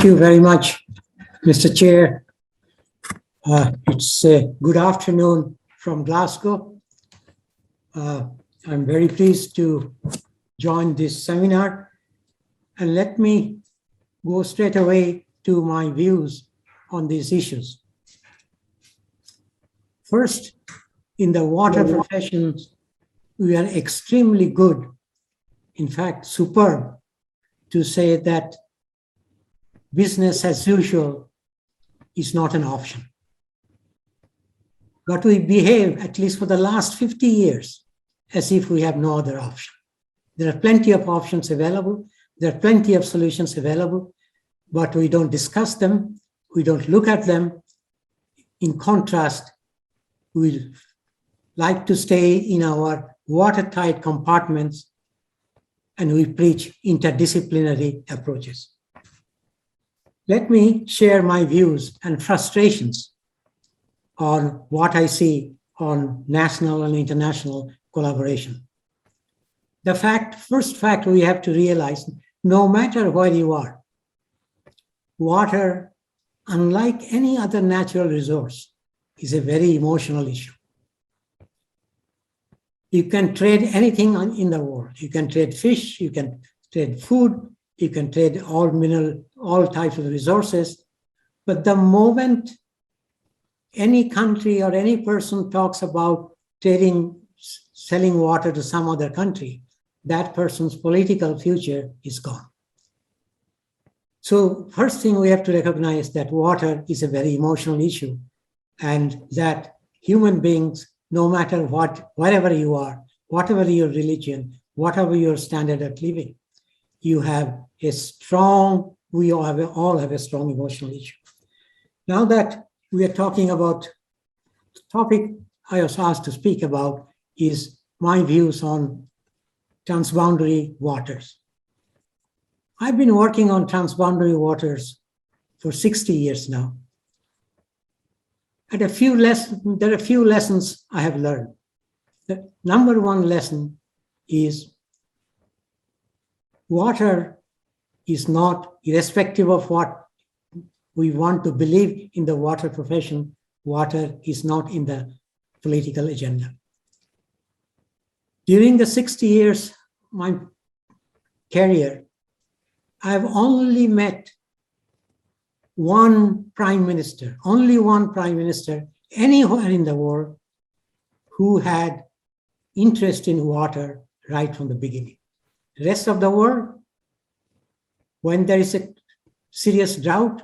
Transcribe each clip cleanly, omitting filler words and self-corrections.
Thank you very much, Mr. Chair. It's a good afternoon from Glasgow. I'm very pleased to join this seminar. And let me go straight away to my views on these issues. First, in the water professions, we are extremely good, in fact, superb, to say that business as usual is not an option. But we behave, at least for the last 50 years, as if we have no other option. There are plenty of options available. There are plenty of solutions available, but we don't discuss them. We don't look at them. In contrast, we like to stay in our watertight compartments, and we preach interdisciplinary approaches. Let me share my views and frustrations on what I see on national and international collaboration. The first fact we have to realize, no matter where you are, water, unlike any other natural resource, is a very emotional issue. You can trade anything in the world. You can trade fish, you can trade food, you can trade all types of resources. But the moment any country or any person talks about selling water to some other country, that person's political future is gone. So first thing we have to recognize that water is a very emotional issue, and that human beings, no matter what, wherever you are, whatever your religion, whatever your standard of living, you have a strong, we all have a strong emotional issue. Now that we are talking about the topic I was asked to speak about is my views on transboundary waters. I've been working on transboundary waters for 60 years now. And there are a few lessons I have learned. The number one lesson is water is not, irrespective of what we want to believe in the water profession, water is not in the political agenda. During the 60 years, my career, I've only met one prime minister, only one prime minister anywhere in the world who had interest in water right from the beginning. The rest of the world, when there is a serious drought,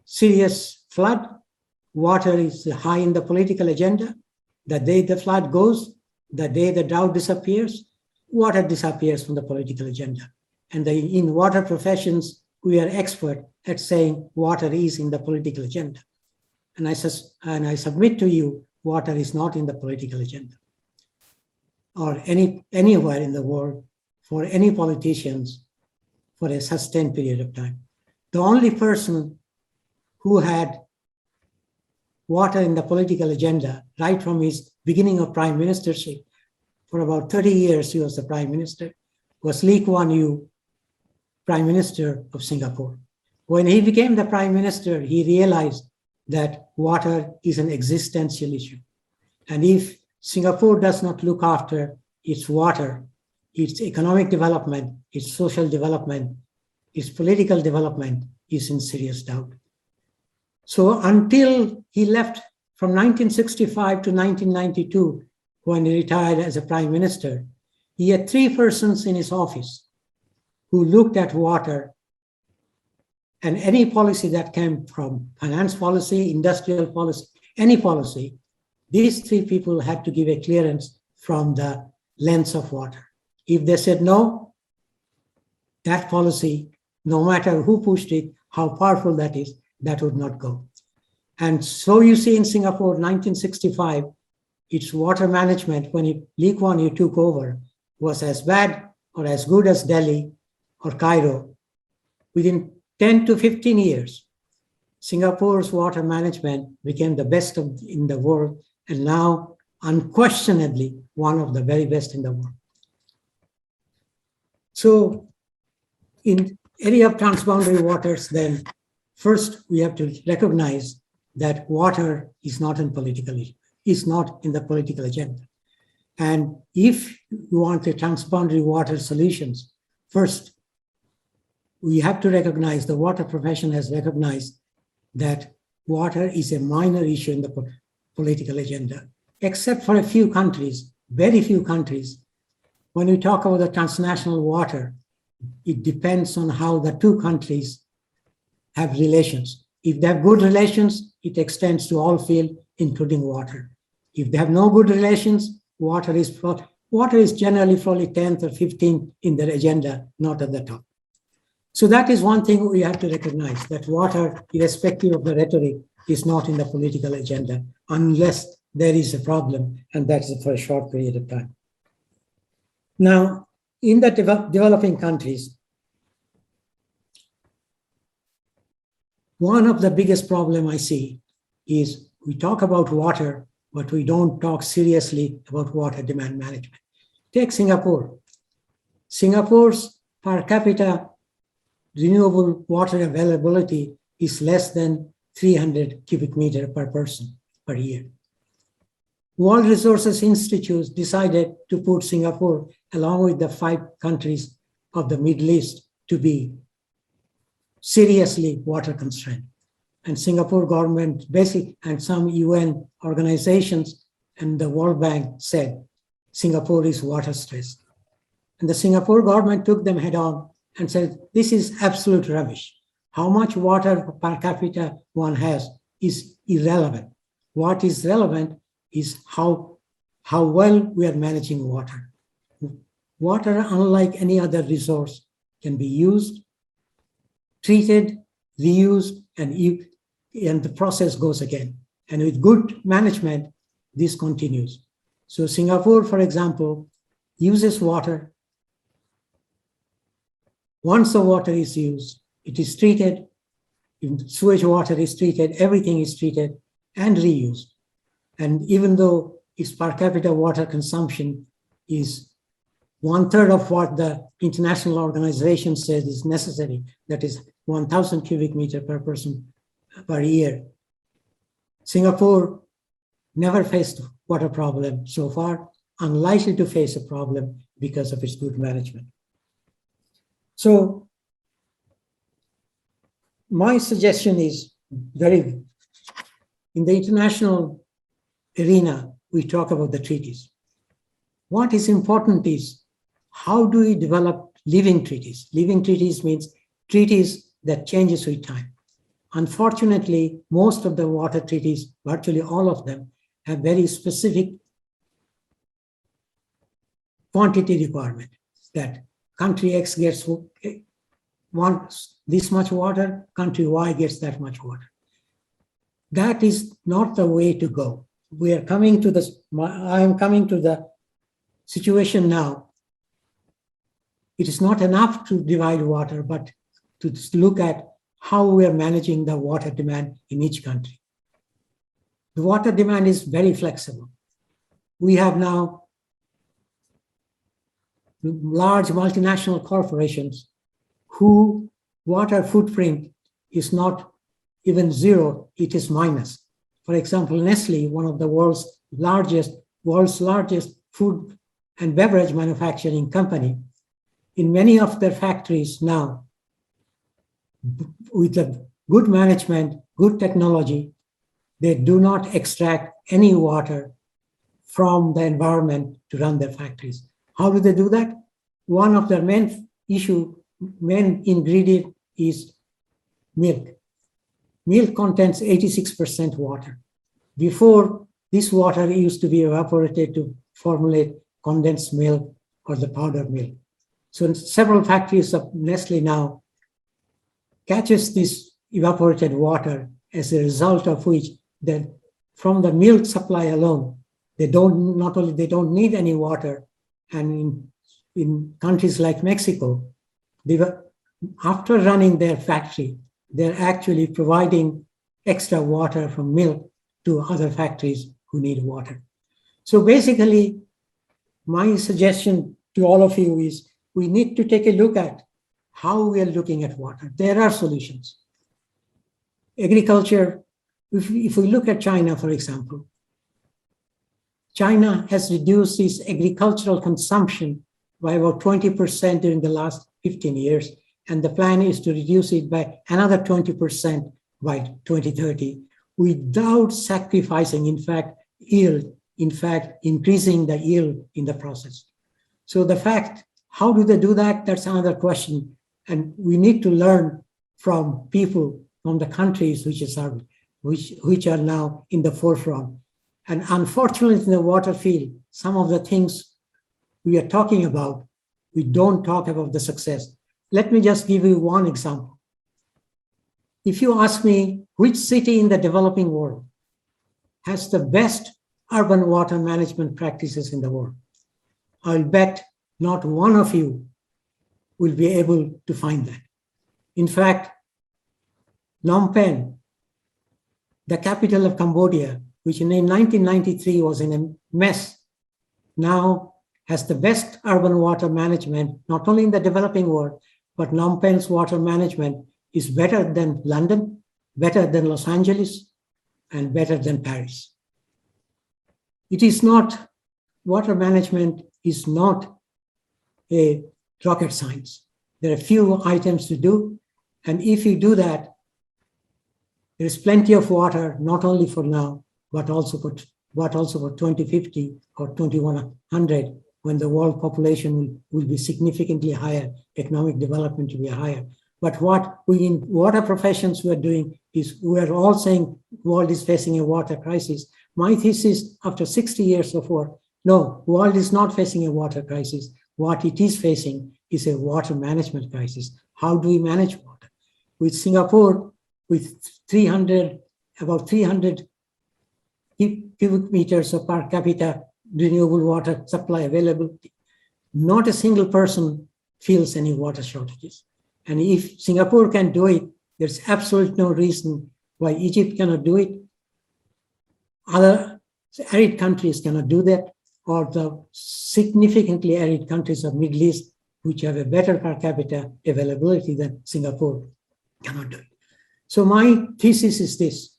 serious flood, water is high in the political agenda. The day the flood goes, the day the drought disappears, water disappears from the political agenda. And in water professions, we are expert at saying water is in the political agenda. And I submit to you, water is not in the political agenda or anywhere in the world for any politicians for a sustained period of time. The only person who had water in the political agenda right from his beginning of prime ministership, for about 30 years he was the prime minister, was Lee Kuan Yew, Prime Minister of Singapore. When he became the Prime Minister, he realized that water is an existential issue. And if Singapore does not look after its water, its economic development, its social development, its political development is in serious doubt. So until he left from 1965 to 1992, when he retired as a Prime Minister, he had three persons in his office who looked at water and any policy that came from finance policy, industrial policy, any policy, these three people had to give a clearance from the lens of water. If they said no, that policy, no matter who pushed it, how powerful that is, that would not go. And so you see in Singapore, 1965, its water management, when Lee Kuan Yew took over, was as bad or as good as Delhi or Cairo. Within 10 to 15 years, Singapore's water management became the best in the world, and now unquestionably one of the very best in the world. So in area of transboundary waters, then first we have to recognize that water is not in the political agenda. And if you want the transboundary water solutions, first we have to recognize, the water profession has recognized that water is a minor issue in the political agenda, except for a few countries, very few countries. When we talk about the transnational water, it depends on how the two countries have relations. If they have good relations, it extends to all fields, including water. If they have no good relations, water is generally probably 10th or 15th in their agenda, not at the top. So that is one thing we have to recognize, that water, irrespective of the rhetoric, is not in the political agenda unless there is a problem, and that's for a short period of time. Now, in the developing countries, one of the biggest problems I see is we talk about water, but we don't talk seriously about water demand management. Take Singapore. Singapore's per capita renewable water availability is less than 300 cubic meter per person per year. World Resources Institute decided to put Singapore along with the 5 countries of the Middle East to be seriously water constrained. And Singapore government and some UN organizations and the World Bank said Singapore is water stressed. And the Singapore government took them head on and said, this is absolute rubbish. How much water per capita one has is irrelevant. What is relevant is how well we are managing water. Water, unlike any other resource, can be used, treated, reused, and the process goes again. And with good management, this continues. So Singapore, for example, uses water. Once the water is used, it is treated, sewage water is treated, everything is treated and reused. And even though its per capita water consumption is 1/3 of what the international organization says is necessary, that is 1,000 cubic meter per person per year, Singapore never faced water problem so far, unlikely to face a problem because of its good management. So my suggestion is in the international arena, we talk about the treaties. What is important is how do we develop living treaties? Living treaties means treaties that changes with time. Unfortunately, most of the water treaties, virtually all of them, have very specific quantity requirement that country X wants this much water, country Y gets that much water. That is not the way to go. We are coming to this, I am coming to the situation now. It is not enough to divide water, but to look at how we are managing the water demand in each country. The water demand is very flexible. We have now large multinational corporations whose water footprint is not even zero, it is minus. For example, Nestle, one of the world's largest food and beverage manufacturing company, in many of their factories now, with the good management, good technology, they do not extract any water from the environment to run their factories. How do they do that? One of their main ingredient is milk. Milk contains 86% water. Before, this water used to be evaporated to formulate condensed milk or the powdered milk. So in several factories of Nestle now catches this evaporated water, as a result of which from the milk supply alone, they don't need any water. And in countries like Mexico, after running their factory, they're actually providing extra water from milk to other factories who need water. So basically, my suggestion to all of you is we need to take a look at how we are looking at water. There are solutions. Agriculture, if we look at China, for example, China has reduced its agricultural consumption by about 20% during the last 15 years, and the plan is to reduce it by another 20% by 2030 without sacrificing, in fact, yield, in fact, increasing the yield in the process. So the fact, how do they do that? That's another question. And we need to learn from people from the countries which are now in the forefront. And unfortunately, in the water field, some of the things we are talking about, we don't talk about the success. Let me just give you one example. If you ask me which city in the developing world has the best urban water management practices in the world, I'll bet not one of you will be able to find that. In fact, Phnom Penh, the capital of Cambodia, which in 1993 was in a mess, now has the best urban water management, not only in the developing world, but Phnom Penh's water management is better than London, better than Los Angeles, and better than Paris. It is not, water management is not a rocket science. There are few items to do, and if you do that, there is plenty of water, not only for now, but also for 2050 or 2100, when the world population will be significantly higher, economic development will be higher. But what we in water professions we are doing is we are all saying the world is facing a water crisis. My thesis after 60 years of work, no, the world is not facing a water crisis. What it is facing is a water management crisis. How do we manage water? With Singapore, with about 300 cubic meters of per capita renewable water supply availability, not a single person feels any water shortages. And if Singapore can do it, there's absolutely no reason why Egypt cannot do it. Other arid countries cannot do that, or the significantly arid countries of Middle East, which have a better per capita availability than Singapore, cannot do it. So my thesis is this: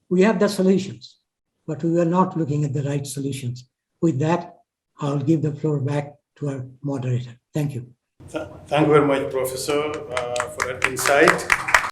we have the solutions, but we are not looking at the right solutions. With that, I'll give the floor back to our moderator. Thank you. Thank you very much, Professor, for that insight.